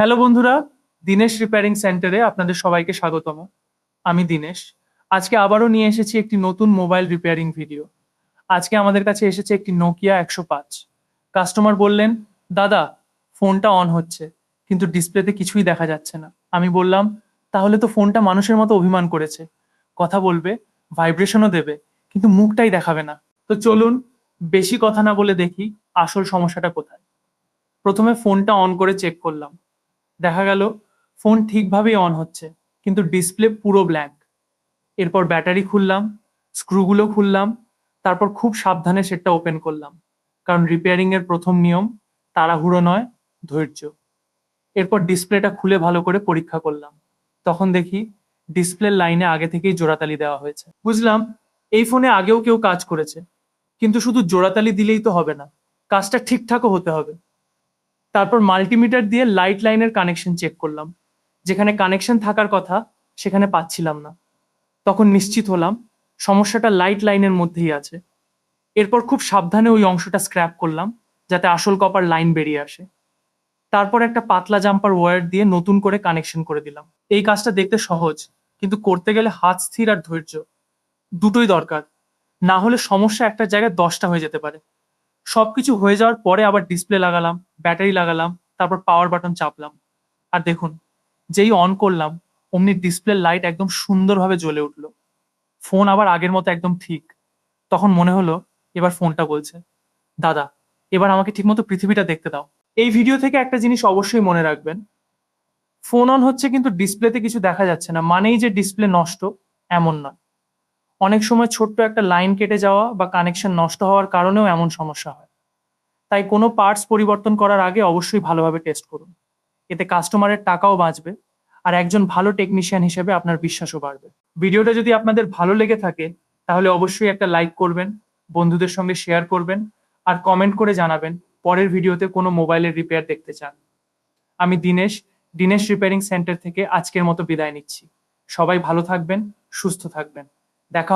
Hello বন্ধুরা, Dinesh repairing সেন্টারে আপনাদের সবাইকে স্বাগতম। আমি দিনেশ। আজকে আবারও নিয়ে এসেছি একটি নতুন মোবাইল রিপেয়ারিং ভিডিও। আজকে আমাদের কাছে এসেছে একটি নোকিয়া 105। কাস্টমার বললেন, দাদা, ফোনটা অন হচ্ছে কিন্তু ডিসপ্লেতে কিছুই দেখা যাচ্ছে না। আমি বললাম, তাহলে তো ফোনটা মানুষের মতো অভিমান করেছে, কথা বলবে, ভাইব্রেশনও দেবে, কিন্তু মুখটাই দেখাবে না। তো চলুন, বেশি কথা না বলে দেখি আসল সমস্যাটা কোথায়। প্রথমে ফোনটা অন করে চেক করলাম। দেখা গেল ফোন ঠিকভাবেই অন হচ্ছে, কিন্তু ডিসপ্লে পুরো ব্ল্যাঙ্ক। এরপর ব্যাটারি খুললাম, স্ক্রুগুলো খুললাম, তারপর খুব সাবধানে সেটটা ওপেন করলাম, কারণ রিপেয়ারিং এর প্রথম নিয়ম তাড়াহুড়ো নয়, ধৈর্য। এরপর ডিসপ্লেটা খুলে ভালো করে পরীক্ষা করলাম। তখন দেখি ডিসপ্লের লাইনে আগে থেকেই জোড়াতালি দেওয়া হয়েছে। বুঝলাম এই ফোনে আগেও কেউ কাজ করেছে, কিন্তু শুধু জোড়াতালি দিলেই তো হবে না, কাজটা ঠিকঠাকও হতে হবে। তারপর মাল্টিমিটার দিয়ে লাইট লাইনের কানেকশন চেক করলাম। যেখানে কানেকশন থাকার কথা সেখানে পাচ্ছিলাম না। তখন নিশ্চিত হলাম সমস্যাটা লাইট লাইনের মধ্যেই আছে। এরপর খুব সাবধানে ওই অংশটা স্ক্র্যাপ করলাম, যাতে আসল কপার লাইন বেরিয়ে আসে। তারপর একটা পাতলা জাম্পার ওয়্যার দিয়ে নতুন করে কানেকশন করে দিলাম। এই কাজটা দেখতে সহজ, কিন্তু করতে গেলে হাত স্থির আর ধৈর্য দুটোই দরকার। না হলে সমস্যা একটা জায়গায় 10টা হয়ে যেতে পারে। সবকিছু হয়ে যাওয়ার পরে আবার ডিসপ্লে লাগালাম, ব্যাটারি লাগালাম, তারপর পাওয়ার বাটন চাপলাম। আর দেখুন, যেই অন করলাম অমনি ডিসপ্লে লাইট একদম সুন্দরভাবে জ্বলে উঠলো। ফোন আবার আগের মতো একদম ঠিক। তখন মনে হলো এবার ফোনটা বলছে, দাদা, এবার আমাকে ঠিকমতো পৃথিবীটা দেখতে দাও। এই ভিডিও থেকে একটা জিনিস অবশ্যই মনে রাখবেন, ফোন অন হচ্ছে কিন্তু ডিসপ্লেতে কিছু দেখা যাচ্ছে না মানেই যে ডিসপ্লে নষ্ট, এমন নয়। অনেক সময় ছোট্ট একটা লাইন কেটে যাওয়া বা কানেকশন নষ্ট হওয়ার কারণেও এমন সমস্যা হয়। তাই কোনো পার্টস পরিবর্তন করার আগে অবশ্যই ভালোভাবে টেস্ট করুন। এতে কাস্টমারের টাকাও বাঁচবে, আর একজন ভালো টেকনিশিয়ান হিসেবে আপনার বিশ্বাসও বাড়বে। ভিডিওটা যদি আপনাদের ভালো লেগে থাকে তাহলে অবশ্যই একটা লাইক করবেন, বন্ধুদের সঙ্গে শেয়ার করবেন, আর কমেন্ট করে জানাবেন পরের ভিডিওতে কোনো মোবাইলের রিপেয়ার দেখতে চান। আমি দিনেশ, দিনেশ রিপেয়ারিং সেন্টার থেকে আজকের মতো বিদায় নিচ্ছি। সবাই ভালো থাকবেন, সুস্থ থাকবেন। দেখা